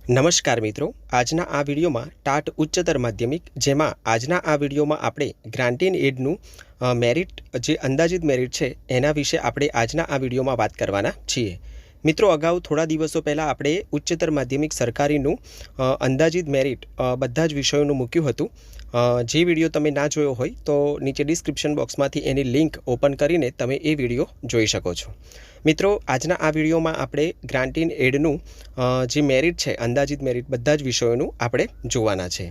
નમસ્કાર મિત્રો, આજના આ વિડીયોમાં ટાટ ઉચ્ચતર માધ્યમિક જેમાં આજના આ વિડીયોમાં આપણે ગ્રાન્ટ ઇન એડનું મેરિટ જે અંદાજિત મેરિટ છે એના વિશે આપણે આજના આ વિડીયોમાં વાત કરવાના છીએ। મિત્રો, અગાઉ થોડા દિવસો પહેલાં આપણે ઉચ્ચતર માધ્યમિક સરકારીનું અંદાજિત મેરિટ બધા જ વિષયોનું મૂક્યું હતું। જે વિડીયો તમે ના જોયો હોય તો નીચે ડિસ્ક્રિપ્શન બોક્સમાંથી એની લિંક ઓપન કરીને તમે એ વિડીયો જોઈ શકો છો। મિત્રો, આજના આ વિડીયોમાં આપણે ગ્રાન્ટ ઇન એડનું જે મેરિટ છે અંદાજિત મેરિટ બધા જ વિષયોનું આપણે જોવાના છે।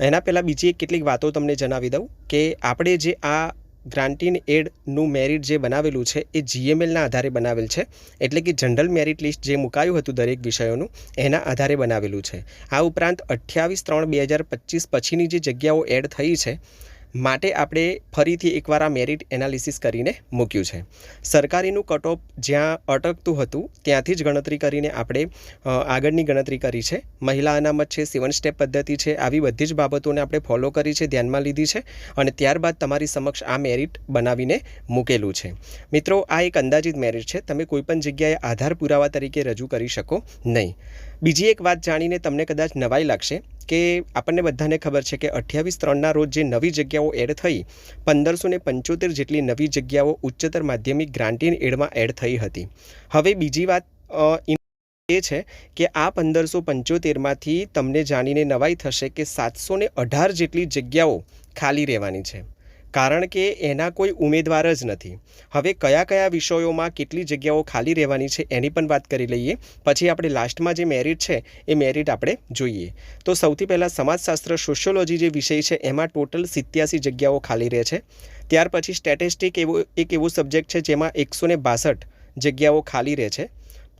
એના પહેલાં બીજી કેટલીક વાતો તમને જણાવી દઉં કે આપણે જે આ ગ્રાન્ટ ઇન એડનું મેરિટ જે બનાવેલું છે એ જીએમએલના આધારે બનાવેલ છે, એટલે કે જનરલ મેરિટ લિસ્ટ જે મુકાયું હતું દરેક વિષયોનું એના આધારે બનાવેલું છે। આ ઉપરાંત 28/3/2025 પછીની જે જગ્યાઓ એડ થઈ છે માટે આપણે ફરીથી એકવાર આ મેરિટ એનાલિસિસ કરીને મૂક્યું છે। સરકારીનું કટ ઓફ જ્યાં અટકતું હતું ત્યાંથી જ ગણતરી કરીને આપણે આગળની ગણતરી કરી છે। મહિલા અનામત છે, 7 સ્ટેપ પદ્ધતિ છે, આવી બધી જ બાબતોને આપણે ફોલો કરી છે, ધ્યાનમાં લીધી છે અને ત્યારબાદ તમારી સમક્ષ આ મેરિટ બનાવીને મૂકેલું છે। મિત્રો, આ એક અંદાજિત મેરિટ છે, તમે કોઈપણ જગ્યાએ આધાર પુરાવા તરીકે રજૂ કરી શકો નહીં। બીજી એક વાત જાણીને તમને કદાચ નવાઈ લાગશે કે આપણને બધાને ખબર છે કે 28/3ના રોજ જે નવી જગ્યાઓ એડ થઈ 1575 જેટલી નવી જગ્યાઓ ઉચ્ચતર માધ્યમિક ગ્રાન્ટ ઇન એડમાં એડ થઈ હતી। હવે બીજી વાત એ છે કે આ 1575માંથી તમને જાણીને નવાઈ થશે કે 718 જેટલી જગ્યાઓ ખાલી રહેવાની છે, કારણ કે એના કોઈ ઉમેદવાર જ નથી। હવે કયા કયા વિષયોમાં કેટલી જગ્યાઓ ખાલી રહેવાની છે એની પણ વાત કરી લઈએ, પછી આપણે લાસ્ટમાં જે મેરિટ છે એ મેરિટ આપણે જોઈએ। તો સૌથી પહેલાં સમાજશાસ્ત્ર સોશિયોલોજી જે વિષય છે એમાં ટોટલ 87 જગ્યાઓ ખાલી રહે છે। ત્યાર પછી સ્ટેટિસ્ટિક એક એવો સબ્જેક્ટ છે જેમાં 162 જગ્યાઓ ખાલી રહે છે।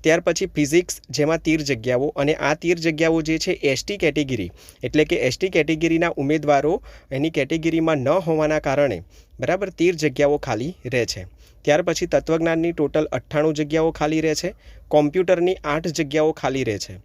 ત્યાર પછી ફિઝિક્સ જેમાં 13 જગ્યાઓ, અને આ 13 જગ્યાઓ જે છે એસટી કેટેગરી એટલે કે એસટી કેટેગરીના ઉમેદવારો એની કેટેગરીમાં ન હોવાના કારણે બરાબર 13 જગ્યાઓ ખાલી રહે છે। ત્યાર પછી તત્વજ્ઞાનની ટોટલ 98 જગ્યાઓ ખાલી રહે છે। કોમ્પ્યુટરની 8 જગ્યાઓ ખાલી રહે છે।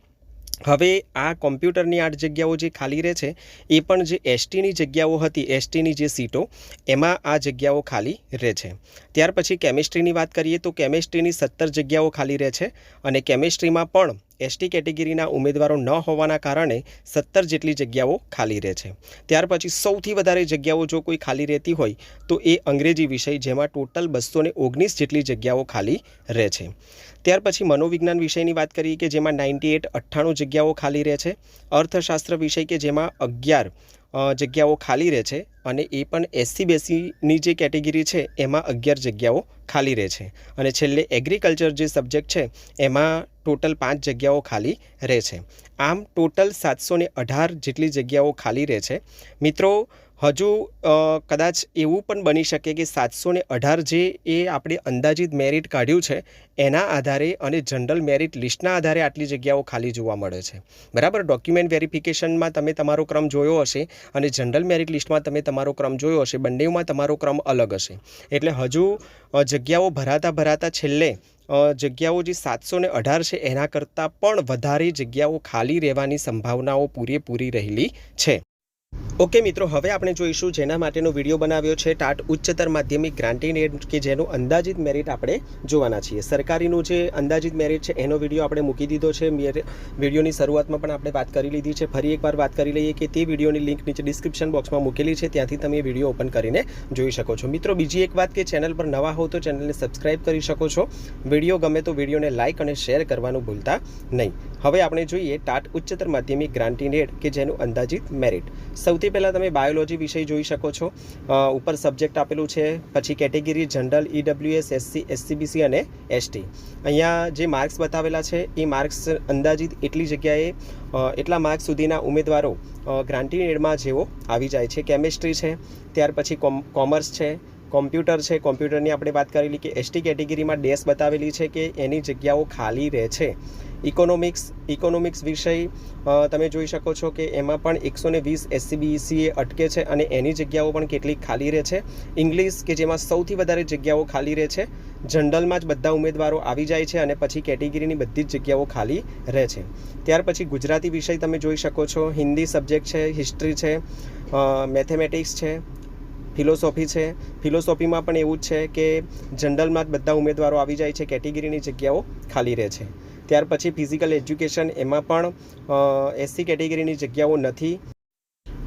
હવે આ કોમ્પ્યુટરની 8 જગ્યાઓ જે ખાલી રહે છે એ પણ જે એસટીની જગ્યાઓ હતી, એસટીની જે સીટો એમાં આ જગ્યાઓ ખાલી રહે છે। ત્યાર પછી કેમિસ્ટ્રીની વાત કરીએ તો કેમિસ્ટ્રીની 17 જગ્યાઓ ખાલી રહે છે, અને કેમિસ્ટ્રીમાં પણ એસટી કેટેગરીના ઉમેદવારો ન હોવાના કારણે 17 જેટલી જગ્યાઓ ખાલી રહે છે। ત્યાર પછી સૌથી વધારે જગ્યાઓ જો કોઈ ખાલી રહેતી હોય તો એ અંગ્રેજી વિષય, જેમાં ટોટલ 219 જેટલી જગ્યાઓ ખાલી રહે છે। ત્યાર પછી મનોવિજ્ઞાન વિષયની વાત કરીએ કે જેમાં 98 જગ્યાઓ ખાલી રહે છે। અર્થશાસ્ત્ર વિષય કે જેમાં 11 જગ્યાઓ ખાલી રહે છે, અને એ પણ એસસી બેસીની જે કેટેગરી છે એમાં 11 જગ્યાઓ ખાલી રહે છે। અને છેલ્લે એગ્રીકલ્ચર જે સબ્જેક્ટ છે એમાં ટોટલ 5 જગ્યાઓ ખાલી રહે છે। આમ ટોટલ 718 જેટલી જગ્યાઓ ખાલી રહે છે। મિત્રો, હજુ કદાચ એવું પણ બની શકે કે 718 જે એ આપણે અંદાજિત મેરિટ કાઢ્યું છે એના આધારે અને જનરલ મેરિટ લિસ્ટના આધારે આટલી જગ્યાઓ ખાલી જોવા મળે છે, બરાબર। ડોક્યુમેન્ટ વેરિફિકેશનમાં તમે તમારો ક્રમ જોયો હશે અને જનરલ મેરિટ લિસ્ટમાં તમે તમારો ક્રમ જોયો હશે, બંનેમાં તમારો ક્રમ અલગ હશે। એટલે હજુ જગ્યાઓ ભરાતા છેલ્લે જગ્યાઓ જે 718 છે એના કરતાં પણ વધારે જગ્યાઓ ખાલી રહેવાની સંભાવનાઓ પૂરેપૂરી રહેલી છે। ઓકે મિત્રો, હવે આપણે જોઈશું જેના માટેનો વિડીયો બનાવ્યો છે ટાટ ઉચ્ચતર માધ્યમિક ગ્રાન્ટ ઇન એડ કે જેનું અંદાજિત મેરિટ આપણે જોવાના છીએ। સરકારીનું જે અંદાજિત મેરિટ છે એનો વિડીયો આપણે મૂકી દીધો છે। વિડીયોની શરૂઆતમાં પણ આપણે વાત કરી લીધી છે, ફરી એકવાર વાત કરી લઈએ કે તે વિડીયોની લિંક નીચે ડિસ્ક્રિપ્શન બોક્સમાં મૂકેલી છે, ત્યાંથી તમે વિડીયો ઓપન કરીને જોઈ શકો છો। મિત્રો, બીજી એક વાત કે ચેનલ પર નવા હો તો ચેનલને સબસ્ક્રાઈબ કરી શકો છો। વિડીયો ગમે તો વિડીયોને લાઇક અને શેર કરવાનું ભૂલતા નહીં। હવે આપણે જોઈએ ટાટ ઉચ્ચતર માધ્યમિક ગ્રાન્ટ ઇન એડ કે જેનું અંદાજિત મેરિટ। સૌથી પહેલાં તમે બાયોલોજી વિષય જોઈ શકો છો, ઉપર સબ્જેક્ટ આપેલું છે, પછી category general, EWS, SC, SCBC અને એસટી। અહીંયા જે માર્ક્સ બતાવેલા છે એ માર્ક્સ અંદાજિત એટલી જગ્યાએ એટલા માર્ક્સ સુધીના ઉમેદવારો ગ્રાન્ટ ઇન એડમાં જેવો આવી જાય છે। કેમિસ્ટ્રી છે, ત્યાર પછી કોમર્સ છે, કોમ્પ્યુટર છે, કોમ્પ્યુટરની આપણે વાત કરેલી કે એસટી કેટેગરીમાં ડેશ બતાવેલી છે કે એની જગ્યાઓ ખાલી રહે છે। ઇકોનોમિક્સ વિષય તમે જોઈ શકો છો કે એમાં પણ 120 એસસીબીસીએ અટકે છે અને એની જગ્યાઓ પણ કેટલીક ખાલી રહે છે। ઇંગ્લિશ કે જેમાં સૌથી વધારે જગ્યાઓ ખાલી રહે છે, જનરલમાં જ બધા ઉમેદવારો આવી જાય છે અને પછી કેટેગરીની બધી જ જગ્યાઓ ખાલી રહે છે। ત્યાર પછી ગુજરાતી વિષય તમે જોઈ શકો છો, હિન્દી સબ્જેક્ટ છે, હિસ્ટ્રી છે, મેથેમેટિક્સ છે, ફિલોસોફી છે। ફિલોસોફીમાં પણ એવું જ છે કે જનરલમાં જ બધા ઉમેદવારો આવી જાય છે, કેટેગરીની જગ્યાઓ ખાલી રહે છે। ત્યાર પછી ફિઝિકલ એજ્યુકેશન, એમાં પણ SC કેટેગરીની જગ્યાઓ નથી.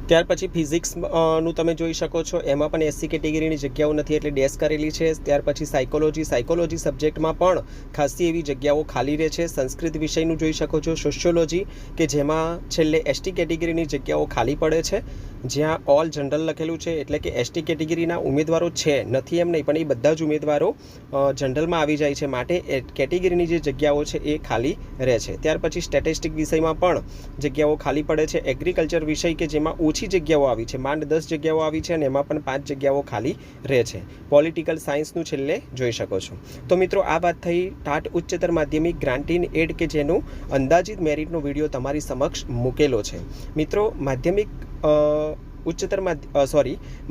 ત્યાર પછી ફિઝિક્સનું તમે જોઈ શકો છો, એમાં પણ SC કેટેગરીની જગ્યાઓ નથી એટલે ડેશ કરેલી છે. ત્યાર પછી સાયકોલોજી સબ્જેક્ટમાં પણ ખાસી એવી જગ્યાઓ ખાલી રહે છે. સંસ્કૃત વિષયનું જોઈ શકો છો. સોશિયોલોજી કે જેમાં છેલ્લે ST કેટેગરીની જગ્યાઓ ખાલી પડે છે, જ્યાં ઓલ જનરલ લખેલું છે એટલે કે ST કેટેગરીના ઉમેદવારો છે, નથી એમ નહીં, પણ એ બધા જ ઉમેદવારો જનરલમાં આવી જાય છે, માટે કેટેગરીની જે જગ્યાઓ છે એ ખાલી રહે છે. ત્યાર પછી સ્ટેટિસ્ટિક વિષયમાં પણ જગ્યાઓ ખાલી પડે છે. એગ્રીકલ્ચર વિષય કે જેમાં ઓછી જગ્યાઓ આવી છે, માંડ 10 જગ્યાઓ આવી છે અને એમાં પણ 5 જગ્યાઓ ખાલી રહે છે. પોલિટિકલ સાયન્સનું છેલ્લે જોઈ શકો છો. તો મિત્રો, આ વાત થઈ ટાટ ઉચ્ચતર માધ્યમિક ગ્રાન્ટ ઇન એડ કે જેનું અંદાજિત મેરિટનો વિડીયો તમારી સમક્ષ મૂકેલો છે. મિત્રો,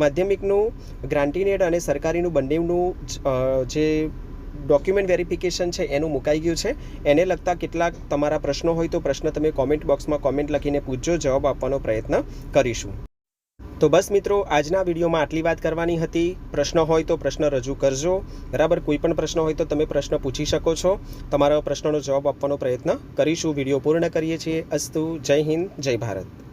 માધ્યમિકનું ગ્રાન્ટ ઇન એડ અને સરકારીનું બંનેનું જે ડોક્યુમેન્ટ વેરિફિકેશન છે એનું મુકાઈ ગયું છે. એને લગતા કેટલાક તમારા પ્રશ્નો હોય તો પ્રશ્ન તમે કોમેન્ટ બોક્સમાં કોમેન્ટ લખીને પૂછજો, જવાબ આપવાનો પ્રયત્ન કરીશું. તો બસ મિત્રો, આજના વિડીયોમાં આટલી વાત કરવાની હતી. પ્રશ્ન હોય તો પ્રશ્ન રજૂ કરજો, બરાબર. કોઈ પણ પ્રશ્ન હોય તો તમે પ્રશ્ન પૂછી શકો છો. તમારા પ્રશ્નનો જવાબ આપવાનો પ્રયત્ન કરીશું. વિડીયો પૂર્ણ કરીએ છીએ. અસ્તુ. જય હિન્દ, જય ભારત.